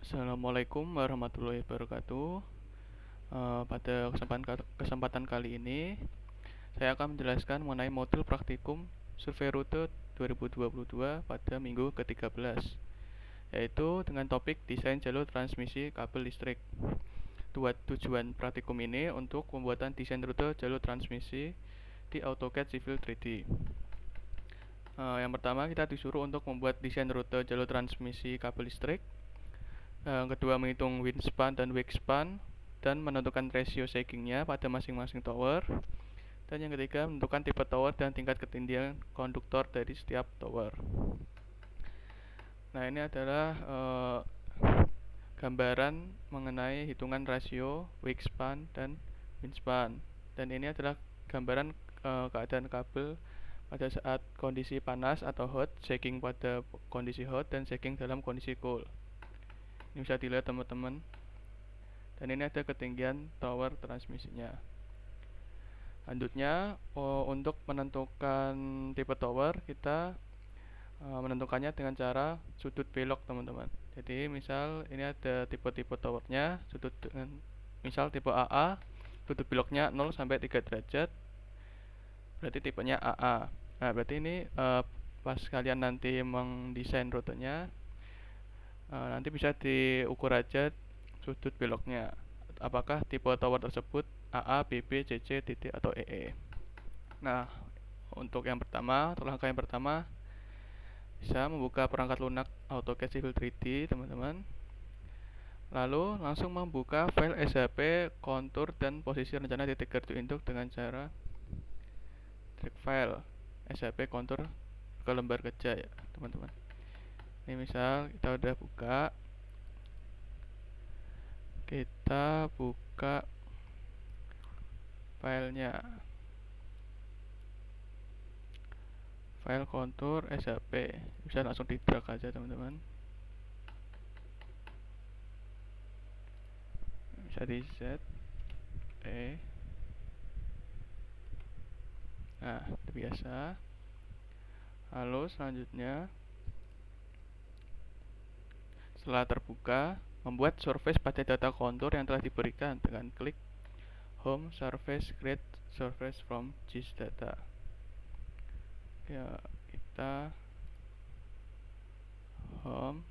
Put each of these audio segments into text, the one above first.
Assalamualaikum warahmatullahi wabarakatuh. Pada kesempatan kali ini, saya akan menjelaskan mengenai modul praktikum survei rute 2022 pada minggu ke-13, yaitu dengan topik desain jalur transmisi kabel listrik. Tujuan praktikum ini untuk pembuatan desain rute jalur transmisi di AutoCAD Civil 3D. Yang pertama, kita disuruh untuk membuat desain rute jalur transmisi kabel listrik. Yang kedua, menghitung wingspan dan wakespan dan menentukan rasio saggingnya pada masing-masing tower. Dan yang ketiga, menentukan tipe tower dan tingkat ketinggian konduktor dari setiap tower. Nah, ini adalah gambaran mengenai hitungan rasio wakespan dan wingspan. Dan ini adalah gambaran keadaan kabel pada saat kondisi panas atau hot, sagging pada kondisi hot, dan sagging dalam kondisi cool. Ini bisa dilihat teman-teman. Dan ini ada ketinggian tower transmisinya. Selanjutnya, untuk menentukan tipe tower, kita menentukannya dengan cara sudut belok, teman-teman. Jadi misal ini ada tipe-tipe towernya, sudut dengan misal tipe AA, sudut beloknya 0 sampai 3 derajat, berarti tipenya AA. Nah, berarti ini pas kalian nanti mendesain rutenya, nanti bisa diukur aja sudut beloknya, apakah tipe tower tersebut AA, BB, CC, DD, atau EE. Nah, untuk yang pertama, langkah yang pertama, bisa membuka perangkat lunak AutoCAD Civil 3D, teman-teman. Lalu langsung membuka file SHP, kontur, dan posisi rencana titik gardu induk dengan cara drag file SHP kontur ke lembar kerja ya, teman-teman. Ini misal kita udah buka, kita buka filenya, file kontur SHP, bisa langsung di drag aja, teman-teman. Bisa di Z, nah itu biasa. Lalu selanjutnya, setelah terbuka, membuat surface pada data kontur yang telah diberikan dengan klik Home Surface, Create Surface from GIS Data. Ya, kita Home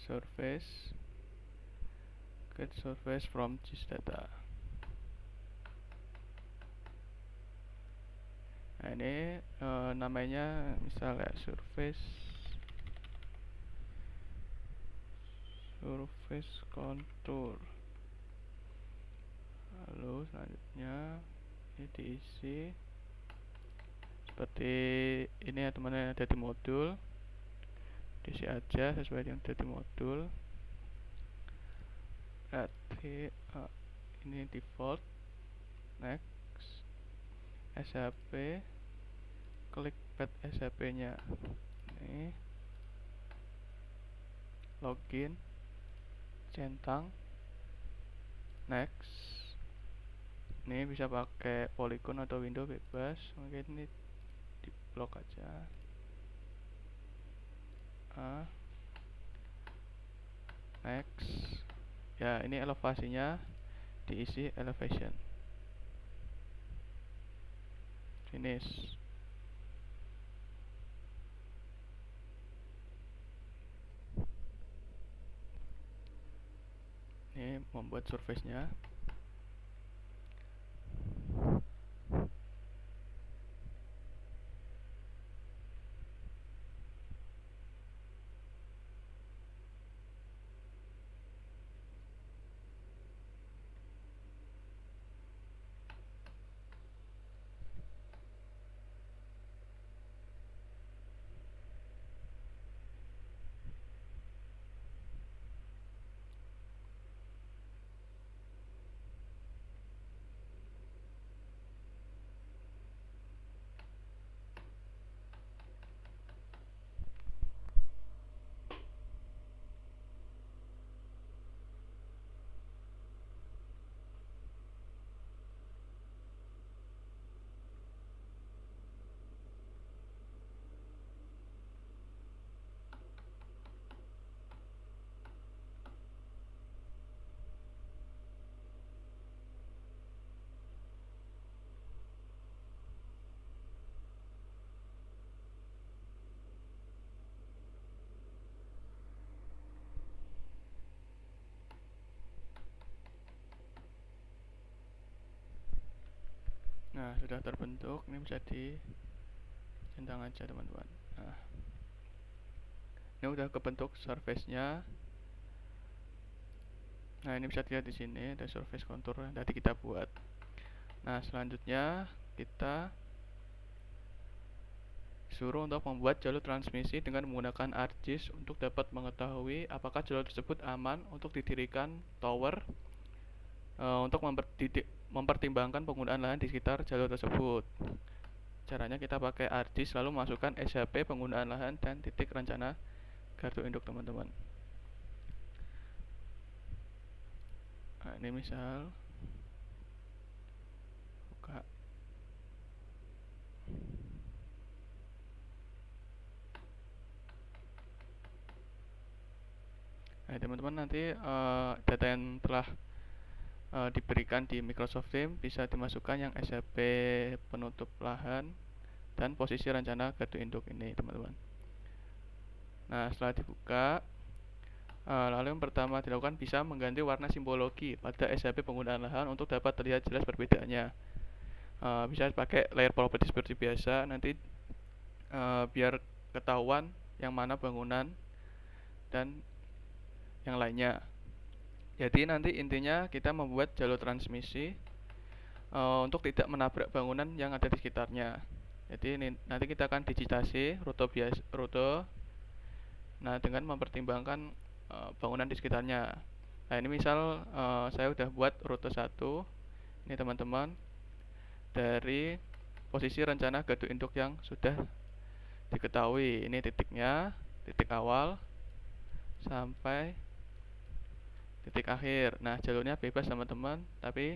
Surface, Create Surface from GIS Data. Nah, ini namanya misalnya surface contour. Lalu selanjutnya ini diisi seperti ini ya, teman-teman, ada di modul. Diisi aja sesuai yang ada di modul. Berarti ini default, next, SHP, klik pad SHP nya, ini login, centang, next. Ini bisa pakai polygon atau window bebas, mungkin ini di blok aja. Next. Ya, ini elevasinya diisi elevation. Finish. Ini membuat surface-nya. sudah terbentuk, ini bisa dicentang aja teman-teman. Nah, ini udah kebentuk surface-nya. Nah, ini bisa dilihat di sini ada surface contour yang tadi kita buat. Nah, selanjutnya kita suruh untuk membuat jalur transmisi dengan menggunakan ArcGIS untuk dapat mengetahui apakah jalur tersebut aman untuk didirikan tower, untuk mempertimbangkan penggunaan lahan di sekitar jalur tersebut. Caranya kita pakai ArcGIS lalu masukkan SHP penggunaan lahan dan titik rencana gardu induk teman-teman. Nah, ini misal buka. Nah, teman-teman nanti data yang telah diberikan di Microsoft Teams bisa dimasukkan yang SHP penutup lahan dan posisi rencana gardu induk ini teman-teman. Nah, setelah dibuka, lalu yang pertama dilakukan bisa mengganti warna simbologi pada SHP penggunaan lahan untuk dapat terlihat jelas perbedaannya. Bisa pakai layer property seperti biasa, nanti biar ketahuan yang mana bangunan dan yang lainnya. Jadi nanti intinya kita membuat jalur transmisi untuk tidak menabrak bangunan yang ada di sekitarnya. Jadi nanti kita akan digitasi rute. Nah, dengan mempertimbangkan bangunan di sekitarnya. Nah, ini misal saya udah buat rute 1. Ini teman-teman, dari posisi rencana gardu induk yang sudah diketahui. Ini titiknya, titik awal sampai titik akhir. Nah, jalurnya bebas teman-teman, tapi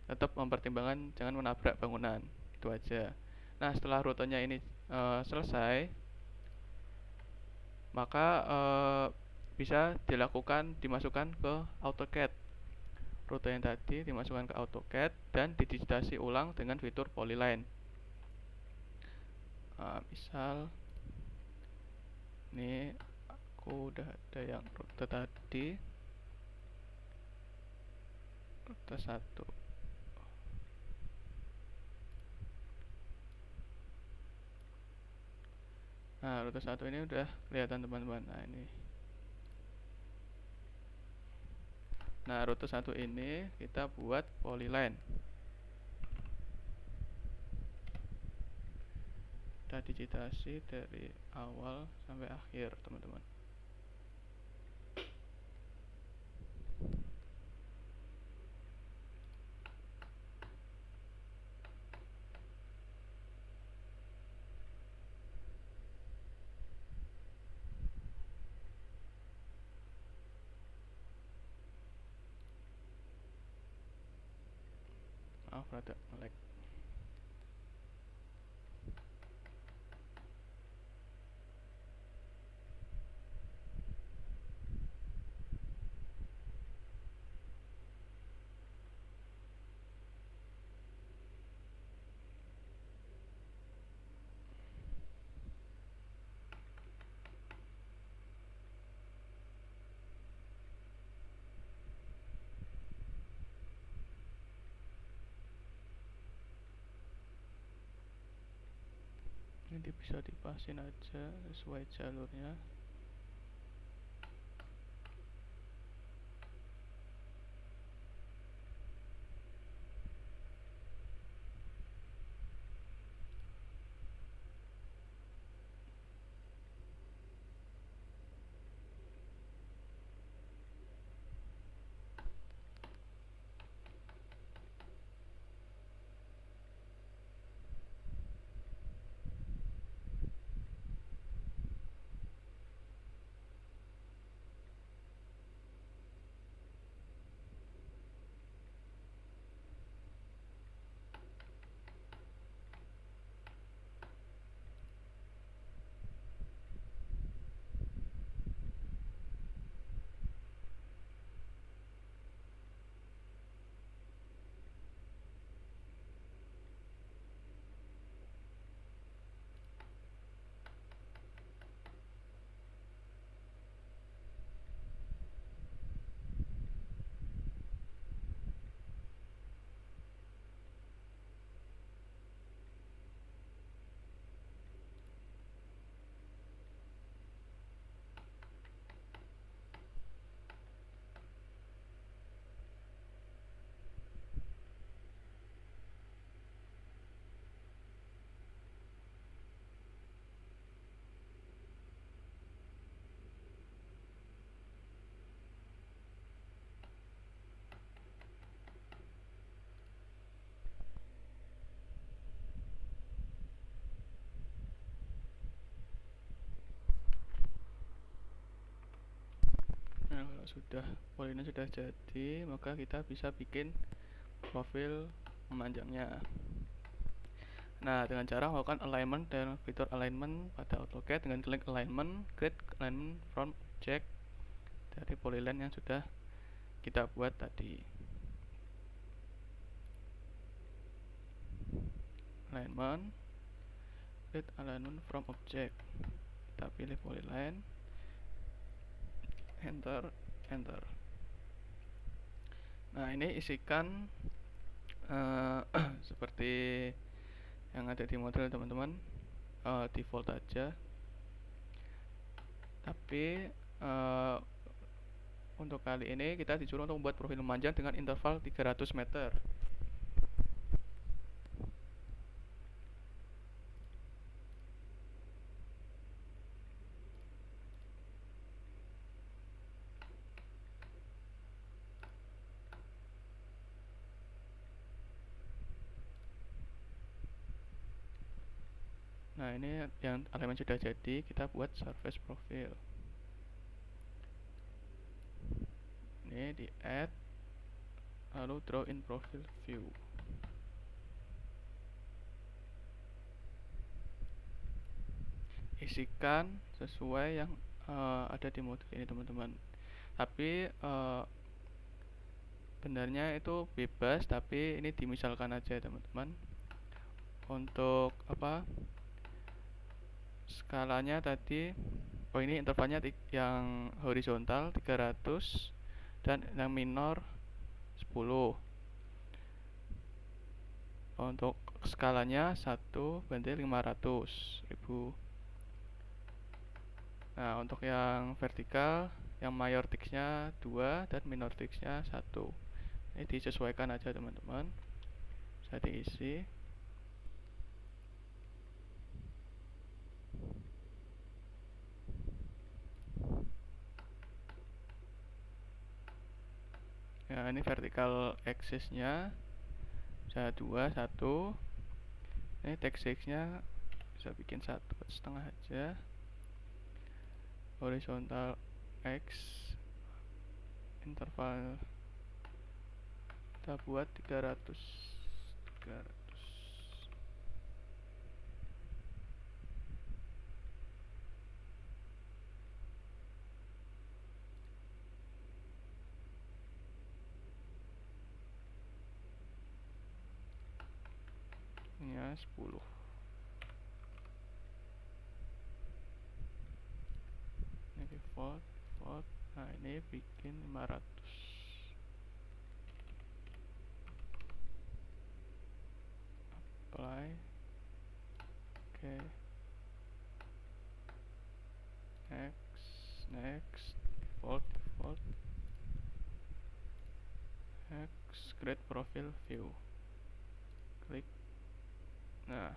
tetap mempertimbangkan jangan menabrak bangunan. Itu aja. Nah, setelah rutenya ini selesai, maka bisa dimasukkan ke AutoCAD. Rute yang tadi dimasukkan ke AutoCAD dan didigitasi ulang dengan fitur polyline. Misal ini aku udah ada yang rute tadi, rute 1. Nah, rute 1 ini udah kelihatan teman-teman. Nah, rute 1 ini kita buat polyline. Kita digitasi dari awal sampai akhir, teman-teman. Maaf, rada nge-lag. Ini bisa dipasin aja sesuai jalurnya. Nah, kalau sudah polinya sudah jadi, maka kita bisa bikin profil memanjangnya. Nah, dengan cara melakukan alignment dan fitur alignment pada AutoCAD dengan klik alignment, create alignment from object dari polyline yang sudah kita buat tadi. Alignment, create alignment from object. Kita pilih polyline, enter, enter. Nah, ini isikan seperti yang ada di model teman-teman, default aja. Tapi untuk kali ini kita disuruh untuk membuat profil memanjang dengan interval 300 meter. Nah, ini yang elemen sudah jadi, kita buat surface profile. Ini di add, lalu draw in profile view. Isikan sesuai yang ada di modul ini teman-teman. Tapi benarnya itu bebas, tapi ini dimisalkan aja teman-teman. Untuk skalanya tadi, ini intervalnya yang horizontal 300 dan yang minor 10. Untuk skalanya 1/500.000. Nah, untuk yang vertikal, yang mayor ticksnya 2 dan minor ticksnya 1. Ini disesuaikan aja teman-teman, bisa diisi. Ya, ini vertical axis-nya bisa 2, 1. Ini text nya bisa bikin 1,5 aja. Horizontal X, interval kita buat 300. Ini ya 10. Ini default. Nah, ini bikin 500. Apply. Oke. Next. Default. Next, create profile view. Klik. Nah,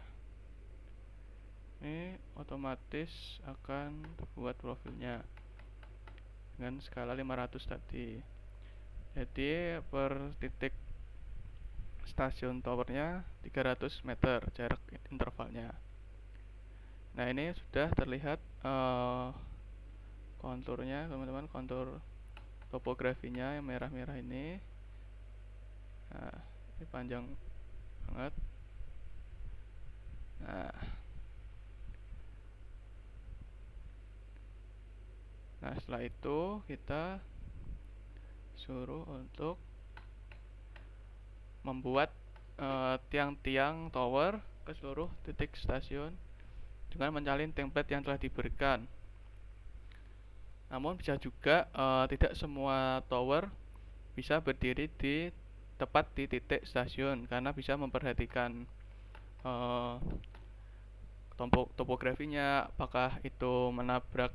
ini otomatis akan buat profilnya dengan skala 500 tadi. Jadi per titik stasiun towernya 300 meter jarak intervalnya. Nah, ini sudah terlihat konturnya teman-teman, kontur topografinya yang merah-merah ini. Nah, ini panjang banget. Nah, setelah itu kita suruh untuk membuat tiang-tiang tower ke seluruh titik stasiun dengan menyalin template yang telah diberikan. Namun bisa juga tidak semua tower bisa berdiri tepat di titik stasiun, karena bisa memperhatikan topografinya, apakah itu menabrak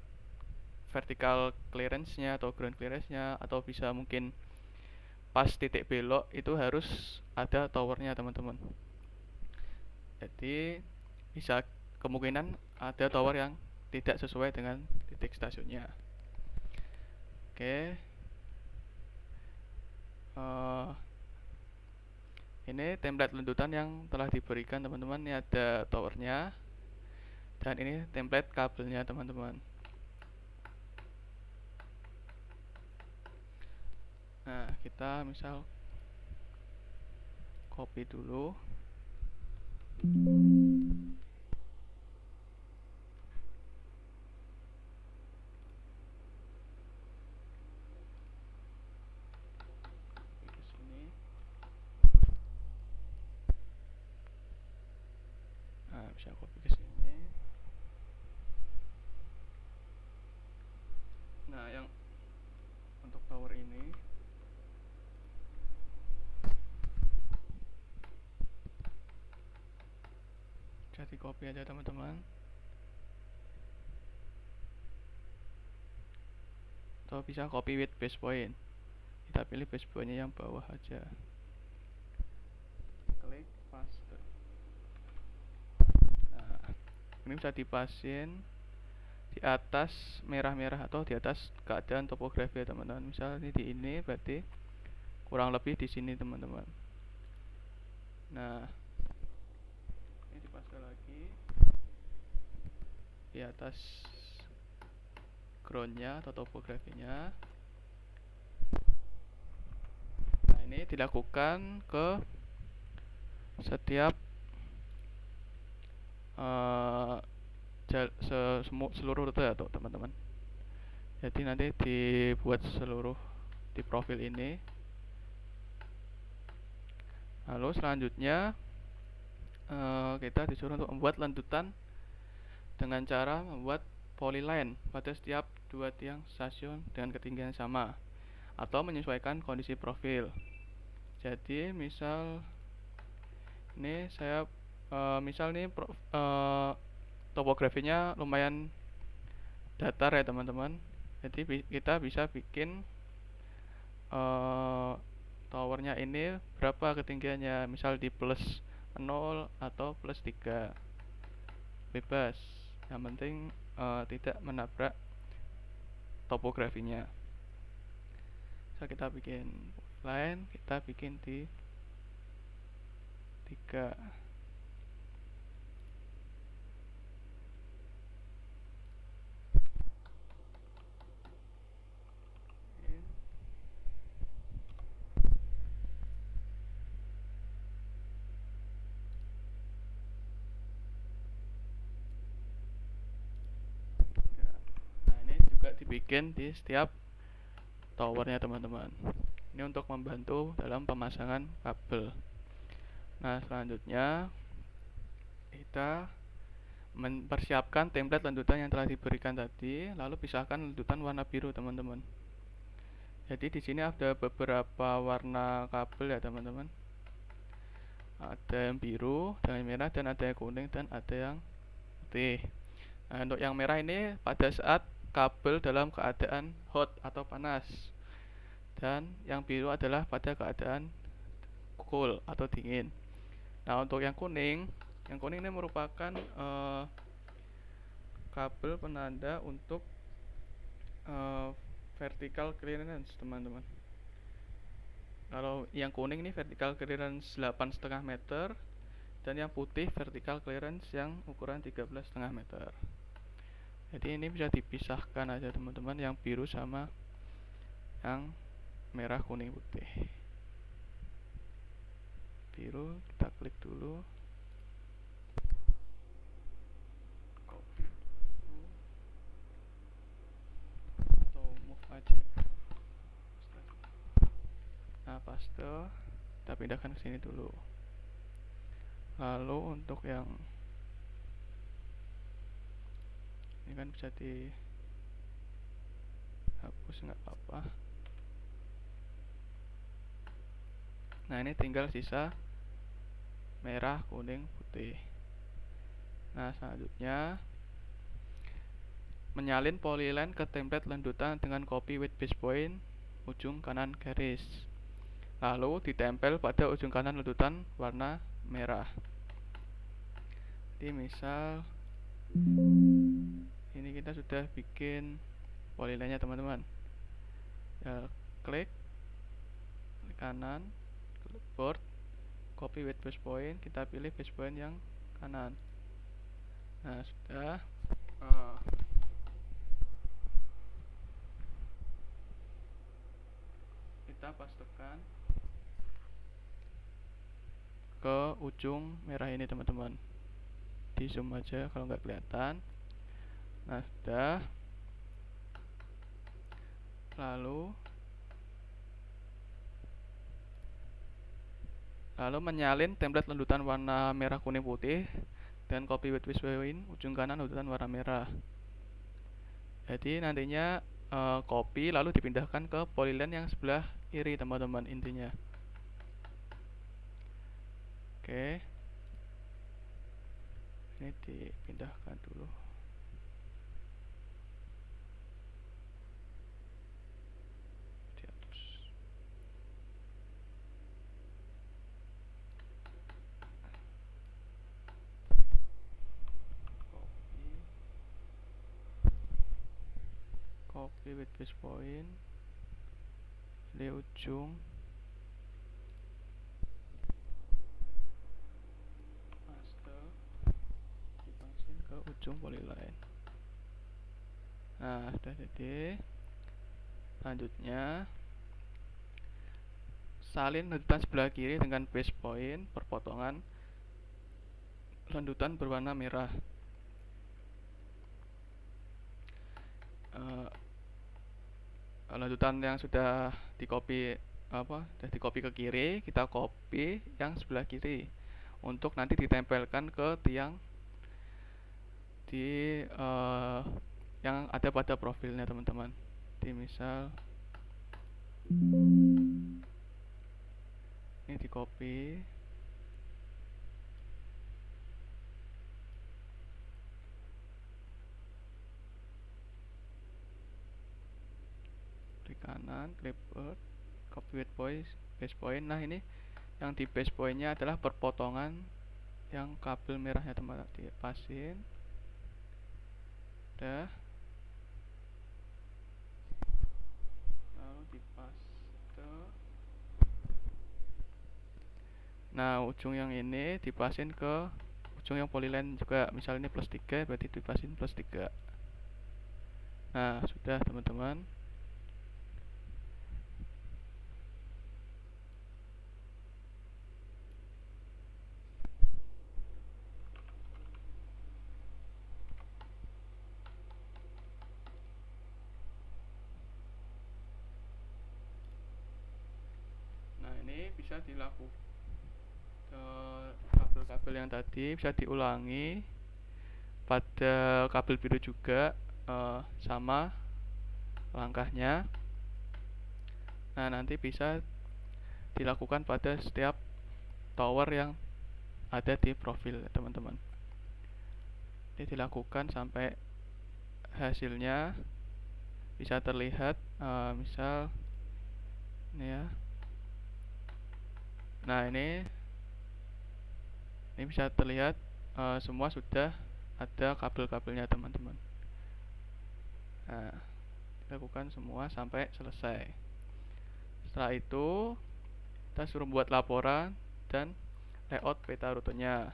vertical clearance-nya atau ground clearance-nya, atau bisa mungkin pas titik belok itu harus ada towernya teman-teman. Jadi bisa kemungkinan ada tower yang tidak sesuai dengan titik stasiunnya. Oke. Ini template lanjutan yang telah diberikan teman-teman. Ini ada towernya dan ini template kabelnya teman-teman. kita misal copy dulu. Ke sini. Nah, bisa copy ke sini. Nah, yang untuk tower ini bisa di copy aja teman-teman, atau bisa copy with base point. Kita pilih base pointnya yang bawah aja, klik paste. Nah, ini bisa dipasin di atas merah-merah atau di atas keadaan topografi ya teman-teman. Misal ini berarti kurang lebih di sini teman-teman. Nah, ini dipaste lagi di atas groundnya atau topografinya. Nah, ini dilakukan ke setiap seluruh rute ya teman-teman. Jadi nanti dibuat seluruh di profil ini. Lalu selanjutnya kita disuruh untuk membuat lanjutan dengan cara membuat polyline pada setiap dua tiang stasiun dengan ketinggian sama atau menyesuaikan kondisi profil. Jadi misal ini saya misal nih topografinya lumayan datar ya teman-teman. Jadi kita bisa bikin towernya ini berapa ketinggiannya, misal di plus 0 atau plus 3, bebas, yang penting tidak menabrak topografinya. So, kita bikin line, kita bikin di 3. Nah, ini juga dibikin di setiap towernya teman-teman. Ini untuk membantu dalam pemasangan kabel. Nah, selanjutnya kita mempersiapkan template lanjutan yang telah diberikan tadi, lalu pisahkan lanjutan warna biru teman-teman. Jadi di sini ada beberapa warna kabel ya teman-teman. Ada yang biru, ada yang merah, dan ada yang kuning, dan ada yang putih. Nah, untuk yang merah ini pada saat kabel dalam keadaan hot atau panas, dan yang biru adalah pada keadaan cool atau dingin. Nah, untuk yang kuning ini merupakan kabel penanda untuk vertical clearance teman-teman. Kalau yang kuning ini vertical clearance 8,5 meter, dan yang putih vertical clearance yang ukuran 13,5 meter. Jadi ini bisa dipisahkan aja teman-teman, yang biru sama yang merah, kuning, putih. Biru kita klik dulu, copy atau move aja. Nah, paste, kita pindahkan ke sini dulu. Lalu untuk yang ini kan bisa dihapus, nggak apa-apa. Nah, ini tinggal sisa merah, kuning, putih. Nah, selanjutnya menyalin polyline ke template lanjutan dengan copy with base point ujung kanan garis, lalu ditempel pada ujung kanan lanjutan warna merah. Jadi misal ini kita sudah bikin polyline nya teman-teman, ya, klik kanan, clipboard, copy with base point, kita pilih base point yang kanan. Nah, sudah. Kita kita pastekan ke ujung merah ini teman-teman. Di zoom aja kalau nggak kelihatan. Nah, sudah. Lalu menyalin template lanjutan warna merah kuning putih dan copy with point ujung kanan lanjutan warna merah. Jadi nantinya copy lalu dipindahkan ke polyline yang sebelah kiri teman-teman intinya. Oke. Ini dipindahkan dulu. Copy with base point di ujung, paste, dipasin ke ujung polyline. Nah, sudah jadi. Selanjutnya salin lanjutan sebelah kiri dengan base point perpotongan lanjutan berwarna merah. Lanjutan yang sudah dikopi ke kiri, kita copy yang sebelah kiri untuk nanti ditempelkan ke tiang di yang ada pada profilnya teman-teman. Di misal ini di copy, klik kanan, clipboard, copy with base point. Nah, ini yang di base pointnya adalah perpotongan yang kabel merahnya teman-teman, dipasin. Udah. Lalu dipaste. Nah, ujung yang ini dipasin ke ujung yang polyline juga. Misalnya ini +3, berarti dipasin +3. Nah, sudah teman-teman. Nah, ini bisa dilakukan. Kabel-kabel yang tadi bisa diulangi pada kabel biru juga, sama langkahnya. Nah, nanti bisa dilakukan pada setiap tower yang ada di profil teman-teman. Ini dilakukan sampai hasilnya bisa terlihat, misal ini ya. Nah, ini bisa terlihat semua sudah ada kabel-kabelnya teman-teman. Nah, dilakukan semua sampai selesai. Setelah itu kita suruh buat laporan dan layout peta rutenya.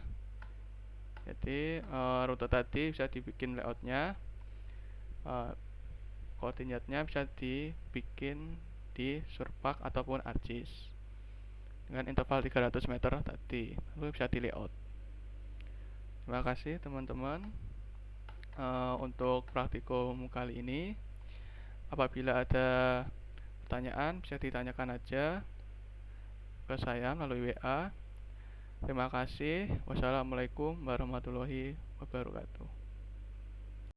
Jadi rute tadi bisa dibikin layoutnya, koordinatnya bisa dibikin di Surpak ataupun ArcGIS dengan interval 300 meter tadi, lalu bisa di layout. Terima kasih teman-teman untuk praktikum kali ini. Apabila ada pertanyaan bisa ditanyakan aja ke saya melalui WA. Terima kasih. Wassalamualaikum warahmatullahi wabarakatuh.